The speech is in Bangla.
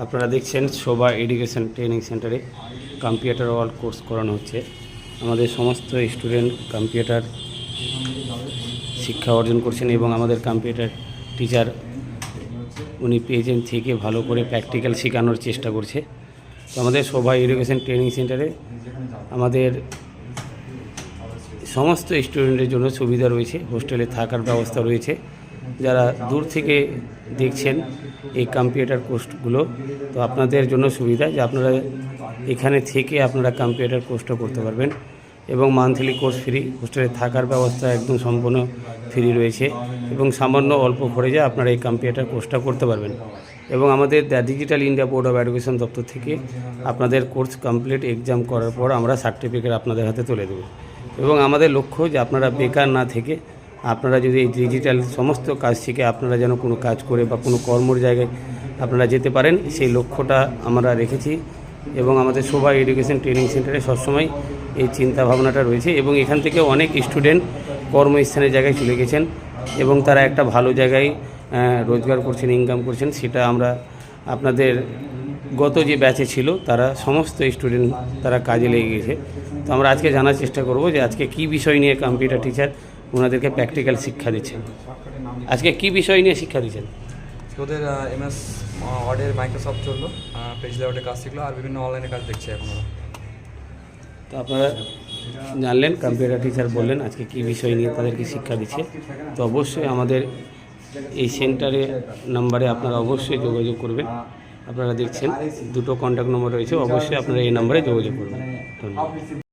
আপনারা দেখছেন শোভা এডুকেশন ট্রেনিং সেন্টারে কম্পিউটার ওয়ার্ল্ড কোর্স করানো হচ্ছে। আমাদের সমস্ত স্টুডেন্ট কম্পিউটার শিক্ষা অর্জন করছেন এবং আমাদের কম্পিউটার টিচার উনি পেয়েছেন থেকে ভালো করে প্র্যাকটিক্যাল শেখানোর চেষ্টা করছে। তো আমাদের শোভা এডুকেশন ট্রেনিং সেন্টারে আমাদের সমস্ত স্টুডেন্টের জন্য সুবিধা রয়েছে, হোস্টেলে থাকার ব্যবস্থা রয়েছে। যারা দূর থেকে দেখছেন এই কম্পিউটার কোর্সগুলো, তো আপনাদের জন্য সুবিধা যে আপনারা এখানে থেকে আপনারা কম্পিউটার কোর্সটা করতে পারবেন এবং মান্থলি কোর্স ফ্রি, হোস্টেলে থাকার ব্যবস্থা একদম সম্পূর্ণ ফ্রি রয়েছে এবং সামান্য অল্প খরচে আপনারা এই কম্পিউটার কোর্সটা করতে পারবেন। এবং আমাদের the digital India board of education দপ্তর থেকে আপনাদের কোর্স কমপ্লিট এক্সাম করার পর আমরা সার্টিফিকেট আপনাদের হাতে তুলে দেব। এবং আমাদের লক্ষ্য যে আপনারা বেকার না থেকে আপনারা যদি এই ডিজিটাল সমস্ত কাজ শিখে আপনারা যেন কোনো কাজ করে বা কোনো কর্মর জায়গায় আপনারা যেতে পারেন, সেই লক্ষ্যটা আমরা রেখেছি। এবং আমাদের শোভা এডুকেশন ট্রেনিং সেন্টারে সবসময় এই চিন্তা ভাবনাটা রয়েছে এবং এখান থেকে অনেক স্টুডেন্ট কর্মস্থানের জায়গায় চলে গেছেন এবং তারা একটা ভালো জায়গায় রোজগার করছেন, ইনকাম করছেন। সেটা আমরা আপনাদের গত যে ব্যাচে ছিল তারা সমস্ত স্টুডেন্ট তারা কাজে লেগে গেছে। তো আমরা আজকে জানার চেষ্টা করব যে আজকে কি বিষয় নিয়ে কম্পিউটার টিচার ওনাদেরকে প্র্যাকটিক্যাল শিক্ষা দিচ্ছেন। আজকে কি বিষয় নিয়ে শিক্ষা দিচ্ছেন? ওদের MS ওয়ার্ডের মাইক্রোসফট চললো, পেজ লেআউটের কাজ শিখলো আর বিভিন্ন অনলাইনে কাজ দেখছে এখন ওরা। তো আপনারা জানলেন কম্পিউটার টিচার বললেন আজকে কি বিষয় নিয়ে তাদেরকে শিক্ষা দিচ্ছে। তো অবশ্যই আমাদের এই সেন্টারে নাম্বারে আপনারা অবশ্যই যোগাযোগ করবেন। আপনারা দেখছেন দুটো কন্ট্যাক্ট নম্বর রয়েছে, অবশ্যই আপনারা এই নাম্বারে যোগাযোগ করবেন। ধন্যবাদ।